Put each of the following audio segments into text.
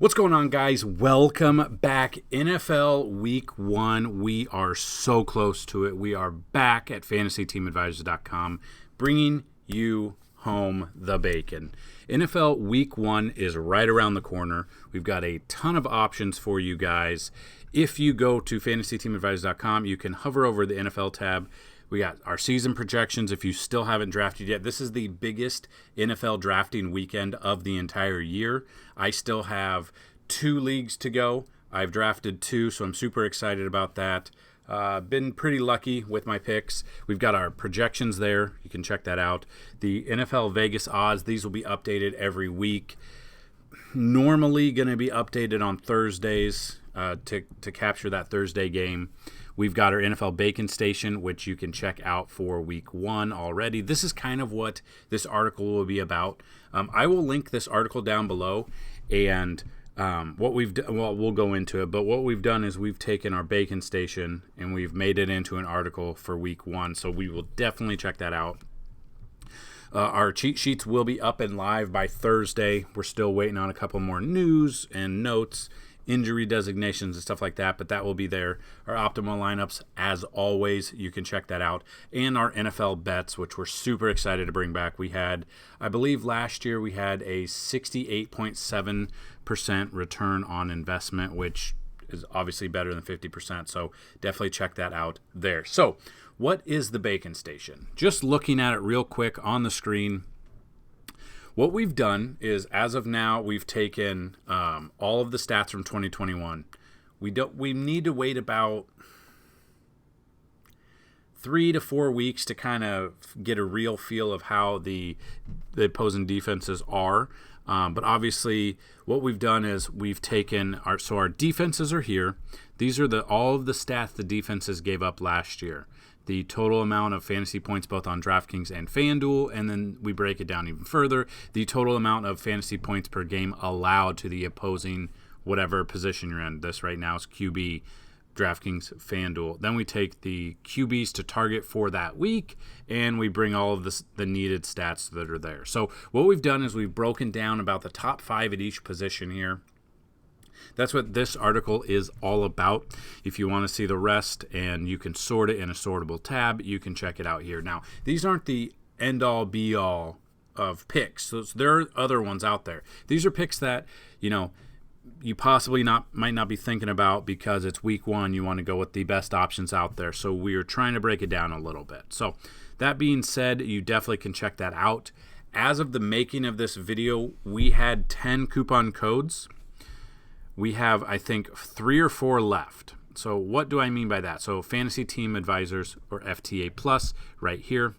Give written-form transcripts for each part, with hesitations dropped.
What's going on, guys? Welcome back. NFL Week 1. We are so close to it. We are back at FantasyTeamAdvisors.com bringing you home the bacon. NFL Week 1 is right around the corner. We've got a ton of options for you guys. If you go to FantasyTeamAdvisors.com, you can hover over the NFL tab. We got our season projections if you still haven't drafted yet. This is the biggest NFL drafting weekend of the entire year. I still have 2 leagues to go. I've drafted 2, so I'm super excited about that. Been pretty lucky with my picks. We've got our projections there. You can check that out. The NFL Vegas odds, these will be updated every week. Normally going to be updated on Thursdays to capture that Thursday game. We've got our NFL Bacon Station, which you can check out for Week 1 already. This is kind of what this article will be about. I will link this article down below, and what we've done, well, we'll go into it, but what we've done is we've taken our Bacon Station and we've made it into an article for Week 1, so we will definitely check that out. Our cheat sheets will be up and live by Thursday. We're still waiting on a couple more news and notes, injury designations and stuff like that, but that will be there. Our optimal lineups, as always, you can check that out. And our NFL bets, which we're super excited to bring back. We had, I believe last year we had a 68.7% return on investment, which is obviously better than 50%, so definitely check that out there. So what is the Bacon Station? Just looking at it real quick on the screen, what we've done is, as of now, we've taken all of the stats from 2021. We need to wait about 3 to 4 weeks to kind of get a real feel of how the opposing defenses are. But obviously, what we've done is we've taken our defenses are here. These are all of the stats the defenses gave up last year. The total amount of fantasy points both on DraftKings and Fanduel, and then we break it down even further. The total amount of fantasy points per game allowed to the opposing whatever position you're in. This right now is QB, DraftKings, Fanduel. Then we take the QBs to target for that week, and we bring all of the needed stats that are there. So what we've done is we've broken down about the top 5 at each position here. That's what this article is all about. If you want to see the rest and you can sort it in a sortable tab, you can check it out here. Now, these aren't the end-all, be-all of picks. So there are other ones out there. These are picks that, you possibly might not be thinking about because it's Week 1. You want to go with the best options out there. So we are trying to break it down a little bit. So that being said, you definitely can check that out. As of the making of this video, we had 10 coupon codes. We have, I think, 3 or 4 left. So what do I mean by that? So Fantasy Team Advisors, or FTA Plus, right here.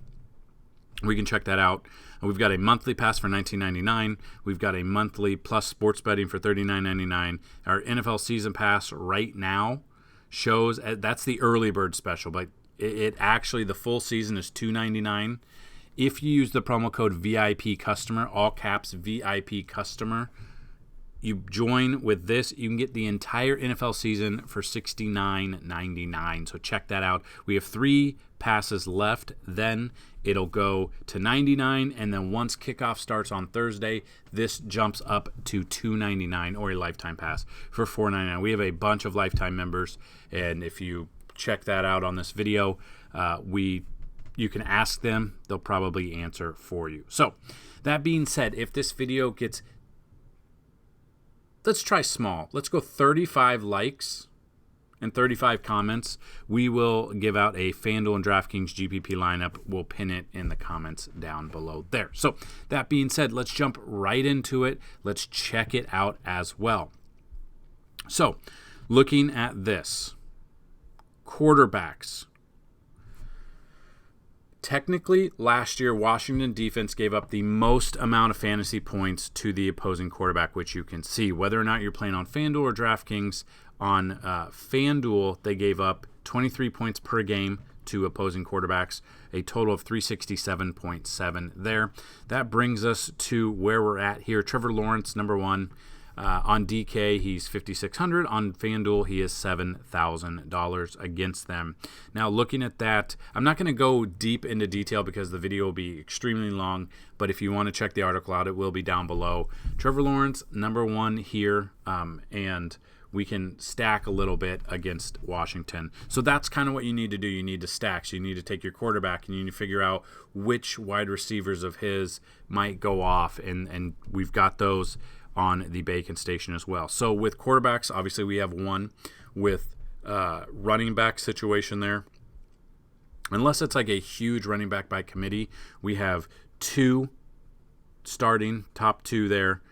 We can check that out. We've got a monthly pass for $19.99. We've got a monthly plus sports betting for $39.99. Our NFL season pass right now shows that's the early bird special, but it actually, the full season is $2.99. If you use the promo code VIP customer, all caps VIP customer, you join with this, you can get the entire NFL season for $69.99. So check that out. We have 3 passes left. Then it'll go to $99, and then once kickoff starts on Thursday, this jumps up to $2.99, or a lifetime pass for $4.99. We have a bunch of lifetime members, and if you check that out on this video, you can ask them. They'll probably answer for you. So that being said, if this video gets, let's try small. Let's go 35 likes and 35 comments. We will give out a Fanduel and DraftKings GPP lineup. We'll pin it in the comments down below there. So that being said, let's jump right into it. Let's check it out as well. So looking at this, quarterbacks. Technically, last year, Washington defense gave up the most amount of fantasy points to the opposing quarterback, which you can see. Whether or not you're playing on Fanduel or DraftKings, on Fanduel, they gave up 23 points per game to opposing quarterbacks, a total of 367.7 there. That brings us to where we're at here. Trevor Lawrence, number 1. On DK, he's $5,600. On Fanduel, he is $7,000 against them. Now, looking at that, I'm not going to go deep into detail because the video will be extremely long, but if you want to check the article out, it will be down below. Trevor Lawrence, number one here, and we can stack a little bit against Washington. So that's kind of what you need to do. You need to stack. So you need to take your quarterback and you need to figure out which wide receivers of his might go off, and we've got those on the Bacon Station as well. So with quarterbacks, obviously we have one. With running back situation there, unless it's like a huge running back by committee, we have two starting, top two there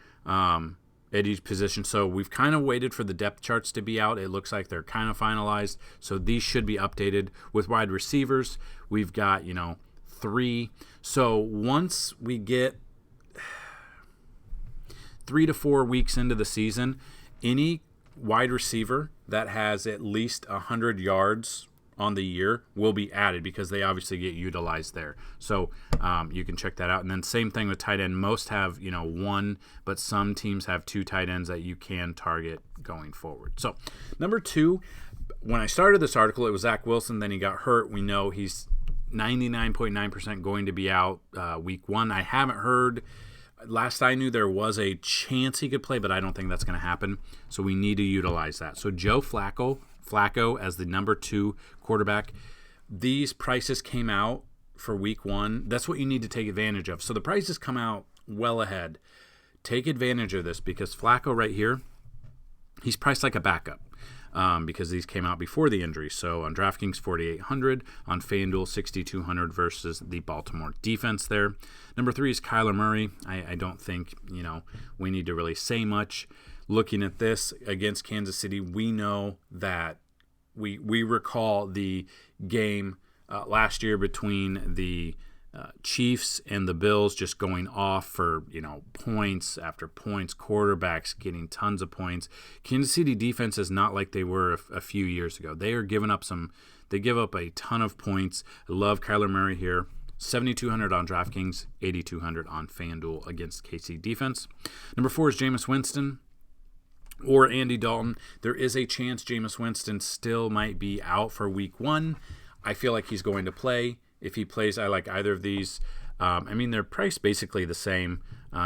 at each position. So we've kind of waited for the depth charts to be out. It looks like they're kind of finalized. So these should be updated. With wide receivers, we've got, 3. So once we get 3 to 4 weeks into the season, any wide receiver that has at least 100 yards on the year will be added because they obviously get utilized there. So you can check that out. And then same thing with tight end. Most have, one, but some teams have 2 tight ends that you can target going forward. So number 2, when I started this article, it was Zach Wilson. Then he got hurt. We know he's 99.9% going to be out week 1. I haven't heard. Last I knew, there was a chance he could play, but I don't think that's going to happen. So we need to utilize that. So Joe Flacco as the number 2 quarterback. These prices came out for week 1. That's what you need to take advantage of. So the prices come out well ahead. Take advantage of this because Flacco right here, he's priced like a backup. Because these came out before the injury. So on DraftKings, $4,800. On FanDuel, $6,200 versus the Baltimore defense there. Number 3 is Kyler Murray. I don't think, we need to really say much. Looking at this against Kansas City, we know that we recall the game last year between the Chiefs and the Bills just going off for, points after points, quarterbacks getting tons of points. Kansas City defense is not like they were a few years ago. They are giving up they give up a ton of points. I love Kyler Murray here. $7,200 on DraftKings, $8,200 on FanDuel against KC defense. Number 4 is Jameis Winston or Andy Dalton. There is a chance Jameis Winston still might be out for week 1. I feel like he's going to play. If he plays, I like either of these. They're priced basically the same.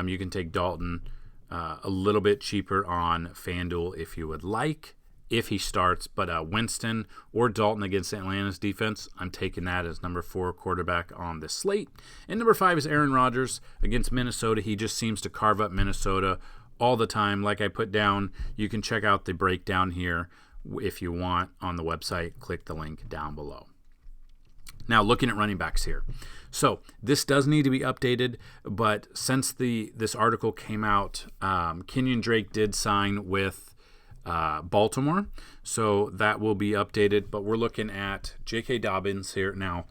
You can take Dalton a little bit cheaper on FanDuel if you would like, if he starts. But Winston or Dalton against Atlanta's defense, I'm taking that as number 4 quarterback on the slate. And number 5 is Aaron Rodgers against Minnesota. He just seems to carve up Minnesota all the time. Like I put down, you can check out the breakdown here if you want on the website. Click the link down below. Now, looking at running backs here. So this does need to be updated, but since this article came out, Kenyon Drake did sign with Baltimore, so that will be updated. But we're looking at J.K. Dobbins here. Now,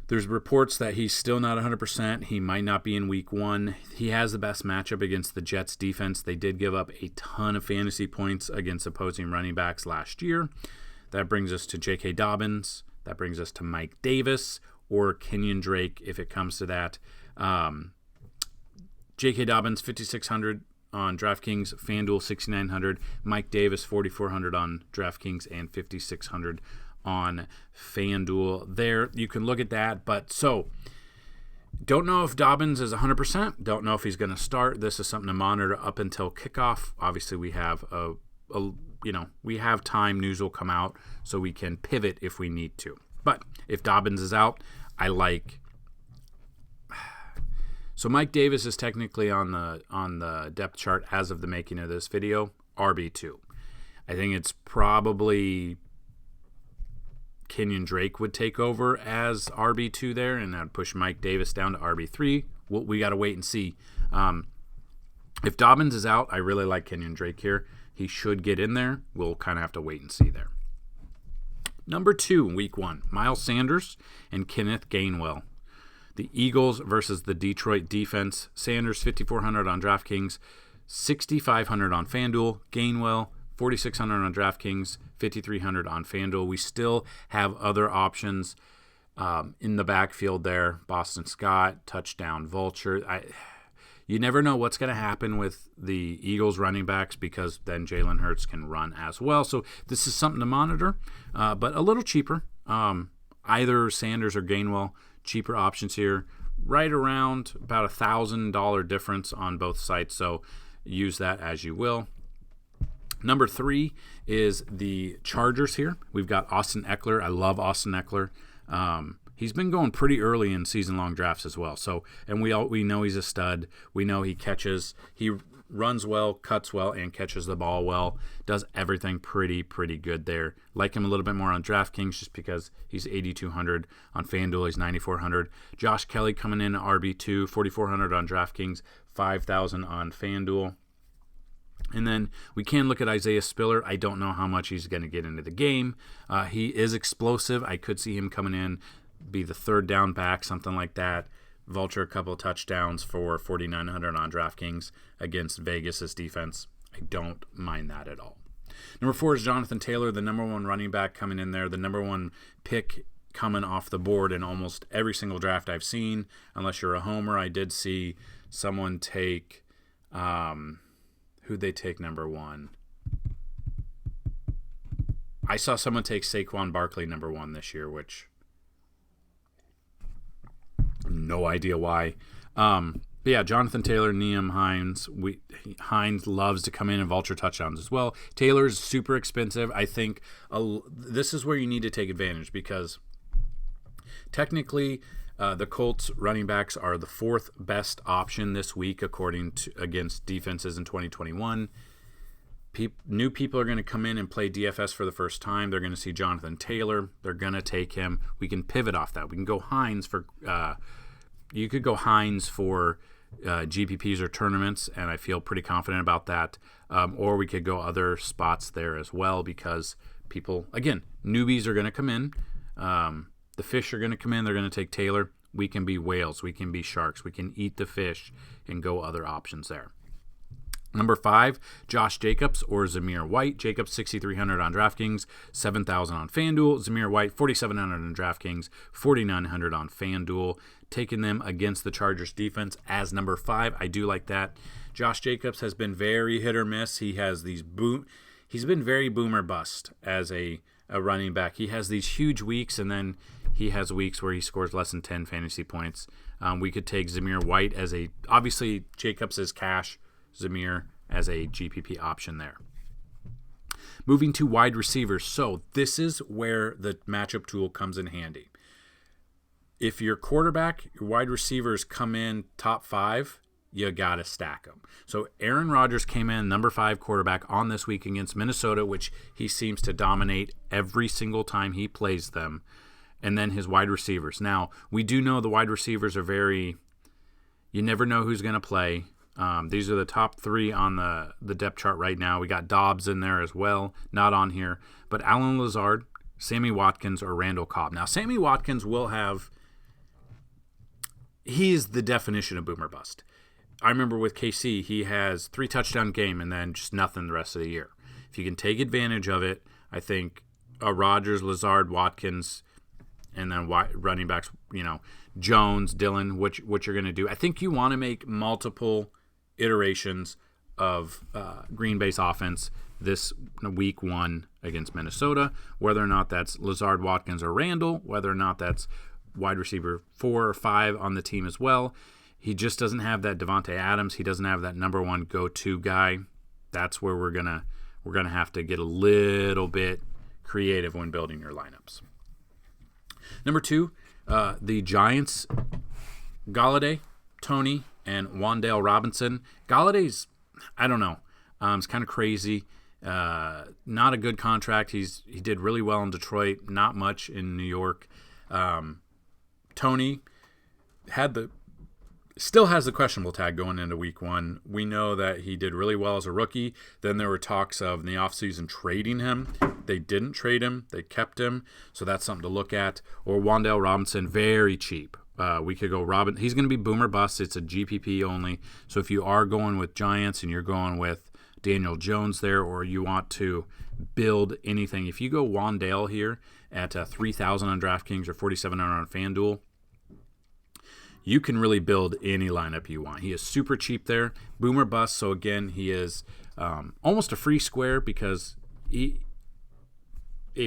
there's reports that he's still not 100%. He might not be in week 1. He has the best matchup against the Jets defense. They did give up a ton of fantasy points against opposing running backs last year. That brings us to J.K. Dobbins. That brings us to Mike Davis or Kenyon Drake if it comes to that. J.K. Dobbins, $5,600 on DraftKings, FanDuel, $6,900. Mike Davis, $4,400 on DraftKings and $5,600 on FanDuel. There, you can look at that. But so, don't know if Dobbins is 100%. Don't know if he's going to start. This is something to monitor up until kickoff. Obviously, we have we have time. News will come out so we can pivot if we need to. But if Dobbins is out, I like. So Mike Davis is technically on the depth chart as of the making of this video, RB2. I think it's probably Kenyon Drake would take over as RB2 there, and that'd push Mike Davis down to RB3. We got to wait and see. If Dobbins is out, I really like Kenyon Drake here. He should get in there. We'll kind of have to wait and see there. Number 2, week 1, Miles Sanders and Kenneth Gainwell. The Eagles versus the Detroit defense. Sanders, $5,400 on DraftKings, $6,500 on FanDuel. Gainwell, $4,600 on DraftKings, $5,300 on FanDuel. We still have other options in the backfield there. Boston Scott, touchdown vulture. You never know what's going to happen with the Eagles running backs because then Jalen Hurts can run as well. So this is something to monitor, but a little cheaper. Either Sanders or Gainwell, cheaper options here, right around about $1,000 difference on both sites. So use that as you will. Number 3 is the Chargers here. We've got Austin Eckler. I love Austin Eckler. He's been going pretty early in season-long drafts as well. So, and we know he's a stud. We know he runs well, cuts well, and catches the ball well. Does everything pretty good there. Like him a little bit more on DraftKings just because he's 8,200. On Fanduel, he's 9,400. Josh Kelly coming in at RB2, 4,400 on DraftKings, 5,000 on Fanduel. And then we can look at Isaiah Spiller. I don't know how much he's going to get into the game. He is explosive. I could see him coming in, be the third down back, something like that. Vulture a couple of touchdowns for 4,900 on DraftKings against Vegas' defense. I don't mind that at all. Number 4 is Jonathan Taylor, the number 1 running back coming in there, the number 1 pick coming off the board in almost every single draft I've seen. Unless you're a homer, I did see someone take who'd they take number 1? I saw someone take Saquon Barkley number 1 this year, which no idea why. But yeah, Jonathan Taylor, Nyheim Hines. Hines loves to come in and vulture touchdowns as well. Taylor's super expensive. I think this is where you need to take advantage because technically the Colts running backs are the 4th best option this week against defenses in 2021. New people are going to come in and play DFS for the first time. They're going to see Jonathan Taylor. They're going to take him. We can pivot off that. We can go Hines for you could go Hines for GPPs or tournaments, and I feel pretty confident about that. Or we could go other spots there as well because people, again, newbies are going to come in. The fish are going to come in. They're going to take Taylor. We can be whales. We can be sharks. We can eat the fish and go other options there. Number 5, Josh Jacobs or Zamir White. Jacobs, 6,300 on DraftKings, 7,000 on FanDuel. Zamir White, 4,700 on DraftKings, 4,900 on FanDuel. Taking them against the Chargers defense as number 5. I do like that. Josh Jacobs has been very hit or miss. He has these He's been very boomer bust as a running back. He has these huge weeks, and then he has weeks where he scores less than 10 fantasy points. We could take Zamir White as obviously Jacobs is cash, Zamir as a GPP option there. Moving to wide receivers. So this is where the matchup tool comes in handy. If your quarterback, your wide receivers come in top 5, you got to stack them. So Aaron Rodgers came in number 5 quarterback on this week against Minnesota, which he seems to dominate every single time he plays them. And then his wide receivers. Now, we do know the wide receivers are you never know who's going to play. These are the top 3 on the depth chart right now. We got Dobbs in there as well, not on here. But Allen Lazard, Sammy Watkins, or Randall Cobb. Now, Sammy Watkins he's the definition of boomer bust. I remember with KC, he has 3 touchdown game and then just nothing the rest of the year. If you can take advantage of it, I think Rodgers, Lazard, Watkins, and then running backs, Jones, Dillon, what you're going to do. I think you want to make multiple iterations of Green Bay's offense this week 1 against Minnesota, whether or not that's Lazard, Watkins, or Randall, whether or not that's wide receiver 4 or 5 on the team as well. He just doesn't have that Devontae Adams. He doesn't have that number 1 go-to guy. That's where we're gonna have to get a little bit creative when building your lineups. Number 2, the Giants, Galladay, Toney, and Wan'Dale Robinson. Galladay's, I don't know. It's kind of crazy. Not a good contract. He did really well in Detroit, not much in New York. Toney still has the questionable tag going into week 1. We know that he did really well as a rookie. Then there were talks of in the offseason trading him. They didn't trade him. They kept him. So that's something to look at. Or Wan'Dale Robinson, very cheap. We could go Robin. He's going to be boomer bust. It's a GPP only. So if you are going with Giants and you're going with Daniel Jones there, or you want to build anything, if you go Wan'Dale here at 3,000 on DraftKings or 4,700 on FanDuel, you can really build any lineup you want. He is super cheap there. Boom or bust. So again, he is almost a free square because if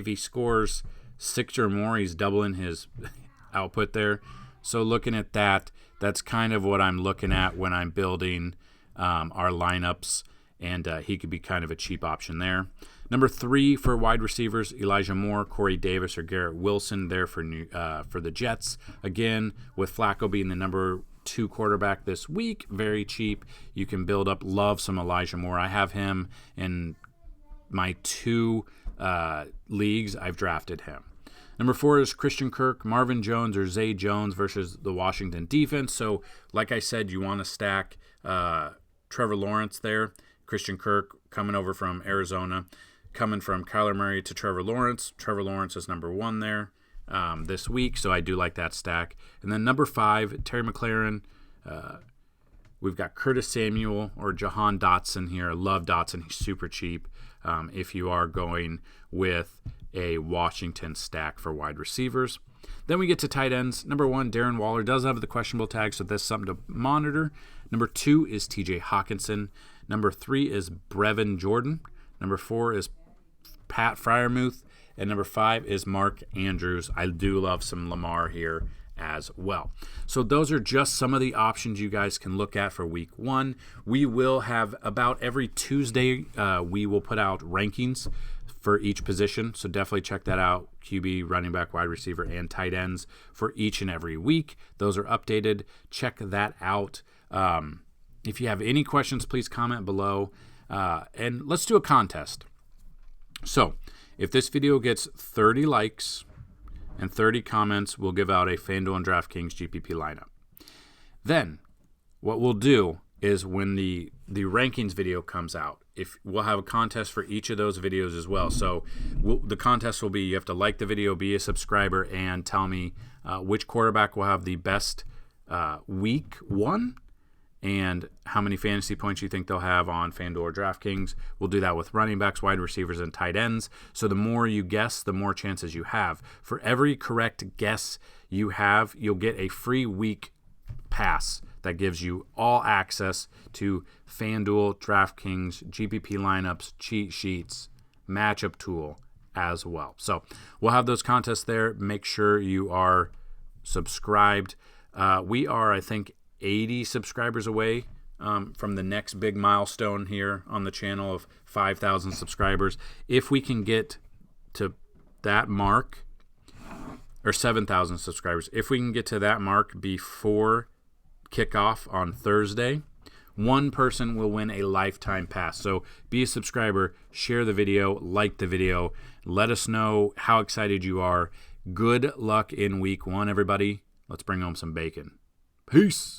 he scores 6 or more, he's doubling his output there. So looking at that, that's kind of what I'm looking at when I'm building our lineups, and he could be kind of a cheap option there. Number 3 for wide receivers, Elijah Moore, Corey Davis, or Garrett Wilson there for the Jets. Again, with Flacco being the number 2 quarterback this week, very cheap. You can build up. Love some Elijah Moore. I have him in my 2 leagues. I've drafted him. Number 4 is Christian Kirk, Marvin Jones, or Zay Jones versus the Washington defense. So, like I said, you want to stack Trevor Lawrence there. Christian Kirk coming over from Arizona, coming from Kyler Murray to Trevor Lawrence. Trevor Lawrence is number 1 there this week, so I do like that stack. And then number 5, Terry McLaurin. We've got Curtis Samuel or Jahan Dotson here. I love Dotson. He's super cheap if you are going with a Washington stack for wide receivers. Then we get to tight ends. Number 1, Darren Waller does have the questionable tag, so that's something to monitor. Number 2 is TJ Hawkinson. Number 3 is Brevin Jordan. Number 4 is Pat Freiermuth. And number 5 is Mark Andrews. I do love some Lamar here as well. So those are just some of the options you guys can look at for week 1. We will have about every Tuesday, we will put out rankings for each position. So definitely check that out. QB, running back, wide receiver, and tight ends for each and every week. Those are updated. Check that out. If you have any questions, please comment below. And let's do a contest. So if this video gets 30 likes and 30 comments, we'll give out a Fanduel and DraftKings GPP lineup. Then what we'll do is when the rankings video comes out, if we'll have a contest for each of those videos as well. So the contest will be, you have to like the video, be a subscriber, and tell me which quarterback will have the best week 1 and how many fantasy points you think they'll have on FanDuel or DraftKings. We'll do that with running backs, wide receivers, and tight ends. So the more you guess, the more chances you have. For every correct guess you have, you'll get a free week pass that gives you all access to FanDuel, DraftKings, GPP lineups, cheat sheets, matchup tool as well. So we'll have those contests there. Make sure you are subscribed. We are, I think, 80 subscribers away from the next big milestone here on the channel of 5,000 subscribers. If we can get to that mark, or 7,000 subscribers, if we can get to that mark before kickoff on Thursday, one person will win a lifetime pass. So be a subscriber, share the video, like the video, let us know how excited you are. Good luck in week 1, everybody. Let's bring home some bacon. Peace.